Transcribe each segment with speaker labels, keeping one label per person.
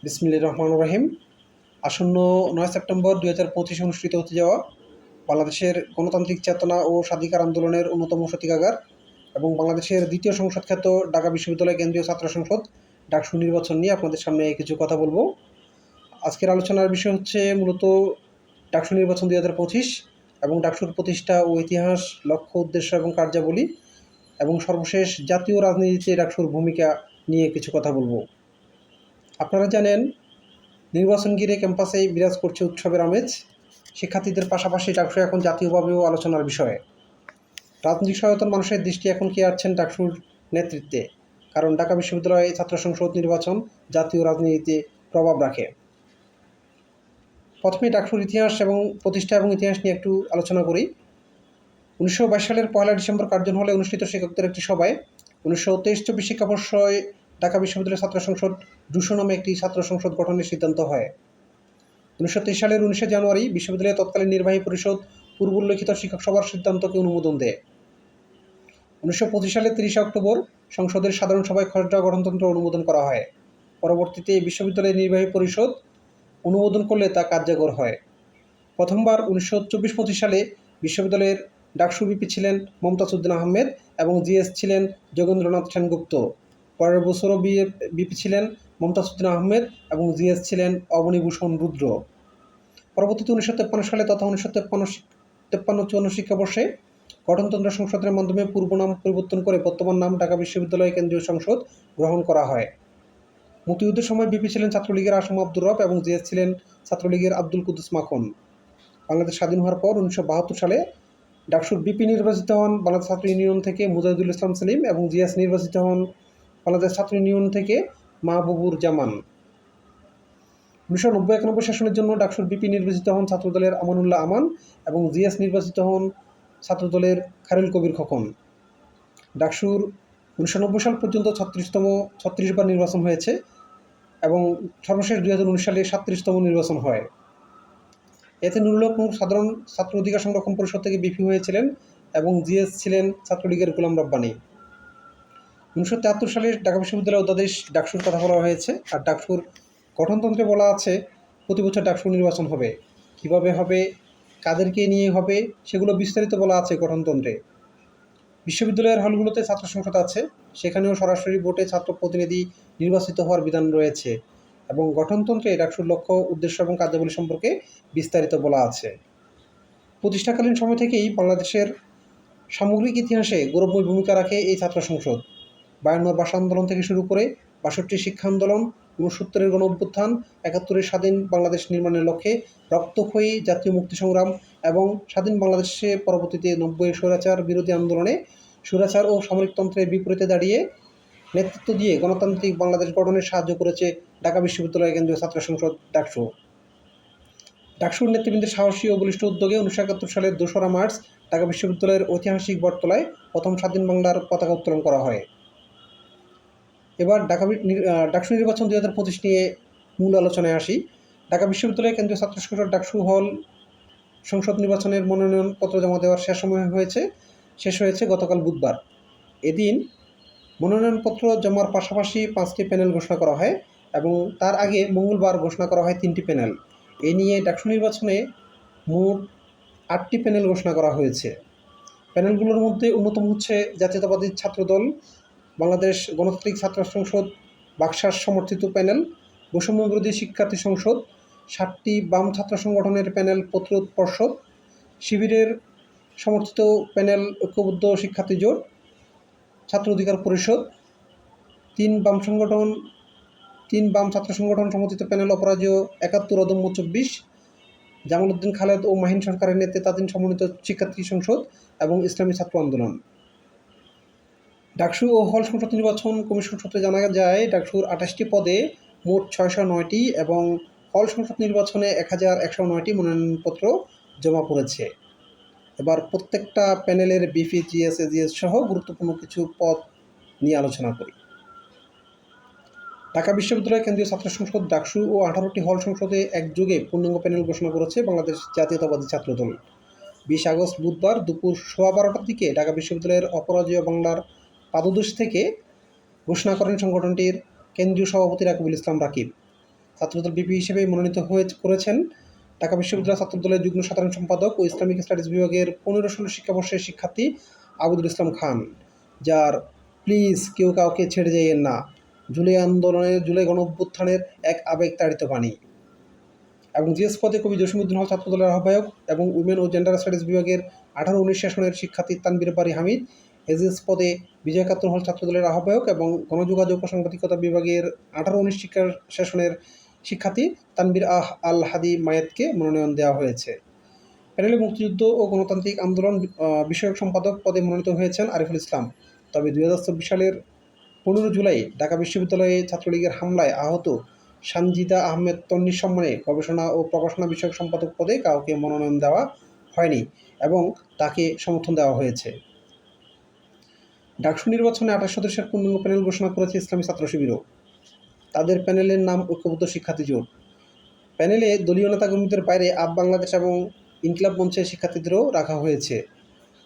Speaker 1: বিসমিল্লাহির রহমানির রহিম। আসন্ন ৯ সেপ্টেম্বর ২০২৫ অনুষ্ঠিত হতে যাওয়া বাংলাদেশের গণতান্ত্রিক চেতনা ও স্বাধিকার আন্দোলনের অন্যতম সূতিকাগার এবং বাংলাদেশের দ্বিতীয় সংসদ খ্যাত ঢাকা বিশ্ববিদ্যালয় কেন্দ্রীয় ছাত্র সংসদ ডাকসু নির্বাচন নিয়ে আপনাদের সামনে কিছু কথা বলবো। আজকের আলোচনার বিষয় হচ্ছে মূলত ডাকসু নির্বাচন ২০২৫ এবং ডাকসুর প্রতিষ্ঠা ও ইতিহাস, লক্ষ্য, উদ্দেশ্য এবং কার্যাবলী এবং সর্বশেষ জাতীয় রাজনীতিতে ডাকসুর ভূমিকা নিয়ে কিছু কথা বলবো। আপনারা জানেন, নির্বাচন ঘিরে ক্যাম্পাসে বিরাজ করছে উৎসবের আমেজ। শিক্ষার্থীদের পাশাপাশি ডাকসু এখন জাতীয়ভাবেও আলোচনার বিষয়। রাজনৈতিক সচেতন মানুষের দৃষ্টি এখন আছেন ডাকসুর নেতৃত্বে, কারণ ঢাকা বিশ্ববিদ্যালয়ে ছাত্র সংসদ নির্বাচন জাতীয় রাজনীতিতে প্রভাব রাখে। প্রথমে ডাকসুর ইতিহাস এবং প্রতিষ্ঠা এবং ইতিহাস নিয়ে একটু আলোচনা করি। ১৯২২ সালের ১লা ডিসেম্বর কার্জন হলে অনুষ্ঠিত শিক্ষকদের একটি সভায় ১৯২৩-২৪ শিক্ষাবর্ষে ঢাকা বিশ্ববিদ্যালয় ছাত্র সংসদ ডুশো নামে একটি ছাত্র সংসদ গঠনের সিদ্ধান্ত হয়। ১৯২৩ সালের ১৯শে জানুয়ারি বিশ্ববিদ্যালয়ের তৎকালীন নির্বাহী পরিষদ পূর্বোল্লেখিত শিক্ষক সভার সিদ্ধান্তকে অনুমোদন দেয়। ১৯২৫ সালের ৩০ অক্টোবর সংসদের সাধারণ সভায় খসড়া গঠনতন্ত্র অনুমোদন করা হয়। পরবর্তীতে বিশ্ববিদ্যালয়ের নির্বাহী পরিষদ অনুমোদন করলে তা কার্যকর হয়। প্রথমবার ১৯২৪-২৫ সালে বিশ্ববিদ্যালয়ের ডাকসু ভিপি ছিলেন মমতাজ উদ্দিন আহমেদ এবং জিএস ছিলেন যোগেন্দ্রনাথ সেনগুপ্ত। পরের বছরও ভিপি ছিলেন মমতাজ উদ্দিন আহমেদ এবং জিএস ছিলেন অবনীভূষণ রুদ্র। পরবর্তীতে ১৯৫৩ সালে তথা ১৯৫৩-৫৪ শিক্ষাবর্ষে গঠনতন্ত্র সংশোধনের মাধ্যমে পূর্ব নাম পরিবর্তন করে বর্তমান নাম ঢাকা বিশ্ববিদ্যালয় কেন্দ্রীয় সংসদ গ্রহণ করা হয়। মুক্তিযুদ্ধের সময় ভিপি ছিলেন ছাত্রলীগের আসম আব্দুর রব এবং জিএস ছিলেন ছাত্রলীগের আব্দুল কুদ্দুস মাখন। বাংলাদেশ স্বাধীন হওয়ার পর ১৯৭২ সালে ডাকসুর ভিপি নির্বাচিত হন বাংলাদেশ ছাত্র ইউনিয়ন থেকে মুজাহিদুল ইসলাম সেলিম এবং জিএস নির্বাচিত হন বাংলাদেশ ছাত্র ইউনিয়ন থেকে মাহবুবুর জামান। ১৯৯০-৯১ সেশনের জন্য ডাকসুর ভিপি নির্বাচিত হন ছাত্রদলের আমানুল্লাহ আমান এবং জিএস নির্বাচিত হন ছাত্রদলের খায়রুল কবির খোকন। ডাকসুর ১৯৯০ সাল পর্যন্ত ৩৬ বার নির্বাচন হয়েছে এবং সর্বশেষ ২০১৯ সালে ৩৭তম নির্বাচন হয়। এতে নুরুল হক নূর সাধারণ ছাত্র অধিকার সংরক্ষণ পরিষদ থেকে ভিপি হয়েছিলেন এবং জিএস ছিলেন ছাত্রলীগের গোলাম রব্বানী। ১৯৭৩ সালে ঢাকা বিশ্ববিদ্যালয় অধ্যাদেশ ডাকসুর কথা বলা হয়েছে। আর ডাকসুর গঠনতন্ত্রে বলা আছে প্রতি বছর ডাকসু নির্বাচন হবে, কিভাবে হবে, কাদেরকে নিয়ে হবে, সেগুলো বিস্তারিত বলা আছে গঠনতন্ত্রে। বিশ্ববিদ্যালয়ের হলগুলোতে ছাত্র সংসদ আছে, সেখানেও সরাসরি ভোটে ছাত্র প্রতিনিধি নির্বাচিত হওয়ার বিধান রয়েছে এবং গঠনতন্ত্রে ডাকসুর লক্ষ্য, উদ্দেশ্য এবং কার্যাবলী সম্পর্কে বিস্তারিত বলা আছে। প্রতিষ্ঠাকালীন সময় থেকেই বাংলাদেশের সামগ্রিক ইতিহাসে গৌরবময় ভূমিকা রাখে এই ছাত্র সংসদ। ৫২ ভাষা আন্দোলন থেকে শুরু করে ৬২ শিক্ষা আন্দোলন, ৬৯-এর গণ অভ্যুত্থান, ৭১-এর স্বাধীন বাংলাদেশ নির্মাণের লক্ষ্যে রক্তক্ষয়ী জাতীয় মুক্তি সংগ্রাম এবং স্বাধীন বাংলাদেশে পরবর্তীতে ৯০-এর স্বৈরাচার বিরোধী আন্দোলনে স্বৈরাচার ও সামরিকতন্ত্রের বিপরীতে দাঁড়িয়ে নেতৃত্ব দিয়ে গণতান্ত্রিক বাংলাদেশ গঠনে সাহায্য করেছে ঢাকা বিশ্ববিদ্যালয় কেন্দ্রীয় ছাত্র সংসদ ডাকসু। ডাকসুর নেতৃবৃন্দের সাহসী ও বলিষ্ঠ উদ্যোগে ১৯৭১ সালের ২রা মার্চ ঢাকা বিশ্ববিদ্যালয়ের ঐতিহাসিক বটতলায় প্রথম স্বাধীন বাংলার পতাকা উত্তোলন করা হয়। এবার ডাকসু নির্বাচন ২০২৫ নিয়ে মূল আলোচনায় আসি। ঢাকা বিশ্ববিদ্যালয় কেন্দ্রীয় ছাত্র সংসদ ডাকসু হল সংসদ নির্বাচনের মনোনয়নপত্র জমা দেওয়ার শেষ হয়েছে গতকাল বুধবার। এদিন মনোনয়নপত্র জমার পাশাপাশি 5টি প্যানেল ঘোষণা করা হয় এবং তার আগে মঙ্গলবার ঘোষণা করা হয় 3টি প্যানেল। এ নিয়ে ডাকসু নির্বাচনে মোট 8টি প্যানেল ঘোষণা করা হয়েছে। প্যানেলগুলোর মধ্যে অন্যতম হচ্ছে জাতীয়তাবাদী ছাত্রদল, বাংলাদেশ গণতান্ত্রিক ছাত্র সংসদ বাকশাস সমর্থিত প্যানেল, বৈষম্য বিরোধী শিক্ষার্থী সংসদ, 7টি বাম ছাত্র সংগঠনের প্যানেল প্রতিরোধ পর্ষদ, শিবিরের সমর্থিত প্যানেল ঐক্যবদ্ধ শিক্ষার্থী জোট, ছাত্র অধিকার পরিষদ, 3 বাম ছাত্র সংগঠন সমর্থিত প্যানেল অপরাজেয় ৭১, অদম্য ২৪, জামাল উদ্দিন খালেদ ও মাহিন সরকারের নেতৃত্বাধীন সমন্বিত শিক্ষার্থী সংসদ এবং ইসলামী ছাত্র আন্দোলন। ডাকসু ও হল সংসদ নির্বাচন কমিশন সূত্রে জানা যায়, ডাকসুর ২৮টি পদে মোট ৬০৯টি এবং হল সংসদ নির্বাচনে ১১০৯টি মনোনয়নপত্র জমা পড়েছে। এবার প্রত্যেকটা প্যানেলের বিপি, জিএস, এজিএস সহ গুরুত্বপূর্ণ কিছু পদ নিয়ে আলোচনা করি। ঢাকা বিশ্ববিদ্যালয় কেন্দ্রীয় ছাত্র সংসদ ডাকসু ও 18টি হল সংসদে একযোগে পূর্ণাঙ্গ প্যানেল ঘোষণা করেছে বাংলাদেশ জাতীয়তাবাদী ছাত্রদল। ২০ আগস্ট বুধবার দুপুর 12:15টার দিকে ঢাকা বিশ্ববিদ্যালয়ের অপরাজেয় বাংলার পাদদেশ থেকে ঘোষণা করেন সংগঠনটির কেন্দ্রীয় সভাপতি রাকিবুল ইসলাম রাকিব। ছাত্রদল বিপি হিসেবে মনোনীত করেছেন ঢাকা বিশ্ববিদ্যালয় ছাত্রদলের যুগ্ম সাধারণ সম্পাদক ও ইসলামিক স্টাডিজ বিভাগের 15-16 শিক্ষাবর্ষের শিক্ষার্থী আবুদুল ইসলাম খান, যার প্লিজ কেউ কাউকে ছেড়ে যাইয়েন না জুলাই গণ অভ্যুত্থানের এক আবেগ তাড়িত বাণী। এবং জিএস পদে কবি জসিমউদ্দিন হল ছাত্রদলের আহ্বায়ক এবং উইমেন ও জেন্ডার স্টাডিজ বিভাগের 18-19 সেশনের শিক্ষার্থী তানবীর বারী হামিদ, এজিএস পদে বিজয় খাতুন হল ছাত্রদলের আহ্বায়ক এবং গণযোগাযোগ ও সাংবাদিকতা বিভাগের 18-19 শিক্ষা সেশনের শিক্ষার্থী তানবীর আল হাদি মায়েতকে মনোনয়ন দেওয়া হয়েছে। প্যানেলে মুক্তিযুদ্ধ ও গণতান্ত্রিক আন্দোলন বিষয়ক সম্পাদক পদে মনোনীত হয়েছেন আরিফুল ইসলাম। তবে 2024 সালের 15 জুলাই ঢাকা বিশ্ববিদ্যালয়ে ছাত্রলীগের হামলায় আহত সানজিদা আহমেদ তন্নির সম্মানে গবেষণা ও প্রকাশনা বিষয়ক সম্পাদক পদে কাউকে মনোনয়ন দেওয়া হয়নি এবং তাকে সমর্থন দেওয়া হয়েছে। ডাকসু নির্বাচনে 28 সদস্যের পূর্ণাঙ্গ প্যানেল ঘোষণা করেছে ইসলামী ছাত্র শিবিরও। তাদের প্যানেলের নাম ঐক্যবদ্ধ শিক্ষার্থী জোট। প্যানেলে দলীয় নেতাকর্মীদের বাইরে আপ বাংলাদেশ এবং ইনকিলাব মঞ্চের শিক্ষার্থীদেরও রাখা হয়েছে।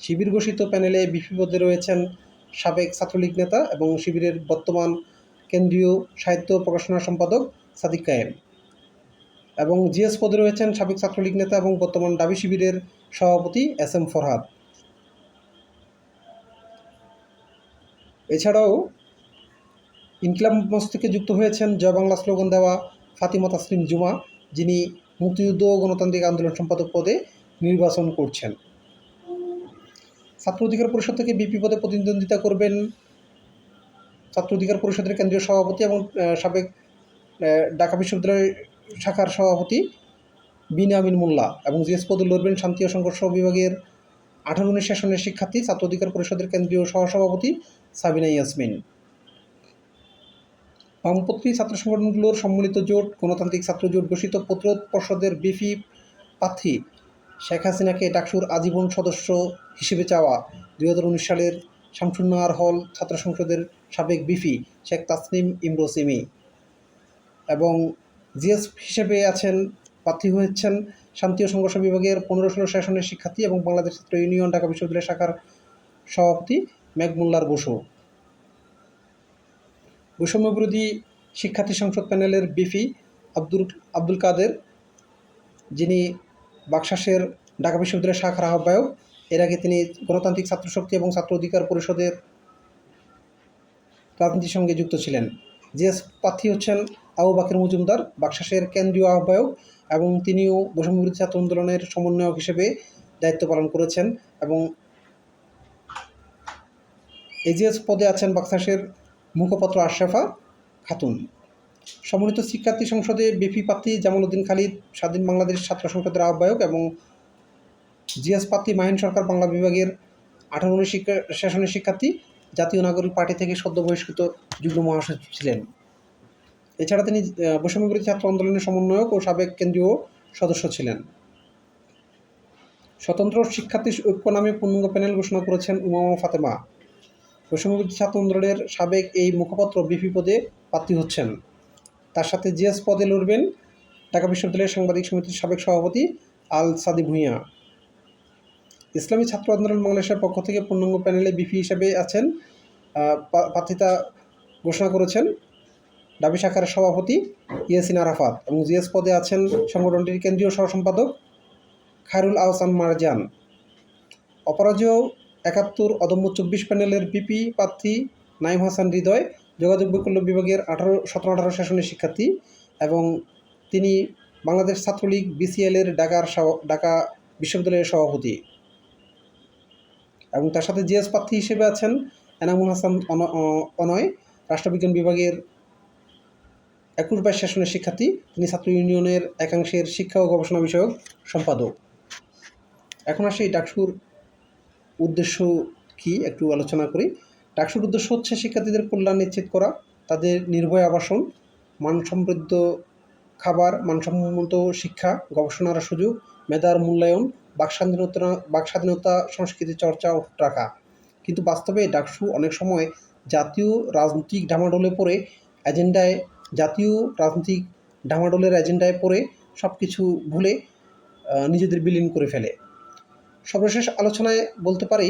Speaker 1: শিবির ঘোষিত প্যানেলে বিপি পদে রয়েছেন সাবেক ছাত্রলীগ নেতা এবং শিবিরের বর্তমান কেন্দ্রীয় সাহিত্য প্রকাশনা সম্পাদক সাদিক কায়েম, এবং জিএস পদে রয়েছেন সাবেক ছাত্রলীগ নেতা এবং বর্তমান ডাবি শিবিরের সভাপতি এস এম ফরহাদ। এছাড়াও ইনকিলাব মঞ্চ থেকে যুক্ত হয়েছেন জয় বাংলা স্লোগান দেওয়া ফাতিমা তাসলিম জুমা, যিনি মুক্তিযুদ্ধ ও গণতান্ত্রিক আন্দোলন সম্পাদক পদে নির্বাচন করছেন। ছাত্র অধিকার পরিষদ থেকে বিপি পদে প্রতিদ্বন্দ্বিতা করবেন ছাত্র অধিকার পরিষদের কেন্দ্রীয় সভাপতি এবং সাবেক ঢাকা বিশ্ববিদ্যালয় শাখার সভাপতি বিনিয়ামিন মোল্লা, এবং জিএস পদে লড়বেন শান্তি ও সংঘর্ষ বিভাগের 18-19 সেশনের শিক্ষার্থী ছাত্র অধিকার পরিষদের কেন্দ্রীয় সহসভাপতি সাবিনা ইয়াসমিন। বামপন্থী ছাত্র সংগঠনগুলোর সম্মিলিত জোট গণতান্ত্রিক ছাত্র জোট ঘোষিত প্রতিরোধ পর্ষদের বিপি প্রার্থী শেখ হাসিনাকে ডাকসুর আজীবন সদস্য হিসেবে চাওয়া 2019 সালের শামসুন্নাহার হল ছাত্র সংসদের সাবেক বিপি শেখ তাসনিম ইমরোসিমি, এবং জিএস হিসেবে প্রার্থী হয়েছেন শান্তি ও সংঘর্ষ বিভাগের 15-16 সেশনের শিক্ষার্থী এবং বাংলাদেশ ছাত্র ইউনিয়ন ঢাকা বিশ্ববিদ্যালয় শাখার সভাপতি মেঘমুল্লার বসু। বৈষম্যবিরোধী শিক্ষার্থী সংসদ প্যানেলের বিপি আব্দুল কাদের, যিনি বাকশাসের ঢাকা বিশ্ববিদ্যালয় শাখার আহ্বায়ক। এর আগে তিনি গণতান্ত্রিক ছাত্র শক্তি এবং ছাত্র অধিকার পরিষদের রাজনীতির সঙ্গে যুক্ত ছিলেন। জিএস প্রার্থী হচ্ছেন আবু বাকের মজুমদার, বাকশাসের কেন্দ্রীয় আহ্বায়ক, এবং তিনিও বৈষম্যবিরোধী ছাত্র আন্দোলনের সমন্বয়ক হিসেবে দায়িত্ব পালন করেছেন, এবং এজিএস পদে আছেন বাকশাসের মুখপাত্র আশরাফা খাতুন। সমন্বিত শিক্ষার্থী সংসদে বিপি প্রার্থী জামাল উদ্দিন খালিদ স্বাধীন বাংলাদেশ ছাত্র সংসদের আহ্বায়ক, এবং জিএস প্রার্থী মাহিন সরকার বাংলা বিভাগের 18-19 সেশনের শিক্ষার্থী, জাতীয় নাগরিক পার্টি থেকে সদ্য বহিষ্কৃত যুগ্ম মহাসচিব ছিলেন। এছাড়া তিনি বৈষম্যবিরোধী ছাত্র আন্দোলনের সমন্বয়ক ও সাবেক কেন্দ্রীয় সদস্য ছিলেন। স্বতন্ত্র শিক্ষার্থী ঐক্য নামে পূর্ণাঙ্গ প্যানেল ঘোষণা করেছেন উমামা ফাতেমা। বৈষম্যবিরোধী ছাত্র আন্দোলনের সাবেক এই মুখপাত্র বিপি পদে প্রার্থী হচ্ছেন। তার সাথে জিএস পদে লড়বেন ঢাকা বিশ্ববিদ্যালয়ের সাংবাদিক সমিতির সাবেক সভাপতি আল সাদি ভূঁইয়া। ইসলামী ছাত্র আন্দোলন বাংলাদেশের পক্ষ থেকে পূর্ণাঙ্গ প্যানেলে বিপি হিসেবে প্রার্থিতা ঘোষণা করেছেন ডাবি শাখার সভাপতি ইয়াসিন আরাফাত, এবং জিএস পদে আছেন সংগঠনটির কেন্দ্রীয় সহসম্পাদক খায়রুল আহসান মারজান। অপরাজেয় 71 অদম্য 24 প্যানেলের বিপি প্রার্থী নাইম হাসান হৃদয় যোগাযোগ বৈকল্য বিভাগের 17-18 সেশনের শিক্ষার্থী, এবং তিনি বাংলাদেশ ছাত্রলীগ বিসিএল-এর ঢাকা বিশ্ববিদ্যালয়ের সভাপতি, এবং তার সাথে জিএস প্রার্থী হিসেবে আছেন এনামুল হাসান অনয়, রাষ্ট্রবিজ্ঞান বিভাগের 21-22 সেশনের শিক্ষার্থী। তিনি ছাত্র ইউনিয়নের একাংশের শিক্ষা ও গবেষণা বিষয়ক সম্পাদক। এখন আসি ডাকসুর উদ্দেশ্য কি একটু আলোচনা করি। ডাকসুর উদ্দেশ্য হচ্ছে শিক্ষার্থীদের কল্যাণ নিশ্চিত করা, তাদের নির্ভয় আবাসন, মানসমৃদ্ধ খাবার, মানসম্মত শিক্ষা, গবেষণার সুযোগ, মেধার মূল্যায়ন, বাকস্বাধীনতা, সংস্কৃতি চর্চা অটুট রাখা। কিন্তু বাস্তবে ডাকসু অনেক সময় জাতীয় রাজনৈতিক ডামাডোলের এজেন্ডায় পড়ে সব কিছু ভুলে নিজেদের বিলীন করে ফেলে। সর্বশেষ আলোচনায় বলতে পারি,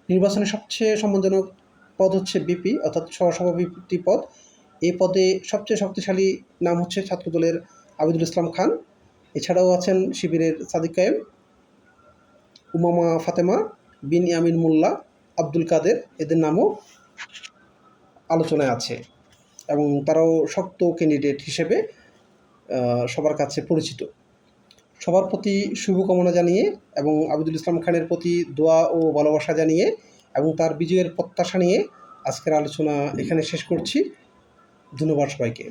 Speaker 1: নির্বাচনে সবচেয়ে সম্মানজনক পদ হচ্ছে বিপি অর্থাৎ সহসভাপতি পদ। এই পদে সবচেয়ে শক্তিশালী নাম হচ্ছে ছাত্রদলের আবিদুল ইসলাম খান। এছাড়াও আছেন শিবিরের সাদিক কায়েম, উমামা ফাতেমা, বিন ইয়ামিন মোল্লা, আব্দুল কাদের, এদের নামও আলোচনায় আছে এবং তারাও শক্ত ক্যান্ডিডেট হিসেবে সবার কাছে পরিচিত। সবার প্রতি শুভকামনা জানিয়ে এবং আবিদুল ইসলাম খানের প্রতি দোয়া ও ভালোবাসা জানিয়ে এবং তার বিজয়ের প্রত্যাশা নিয়ে আজকের আলোচনা এখানে শেষ করছি। ধন্যবাদ সবাইকে।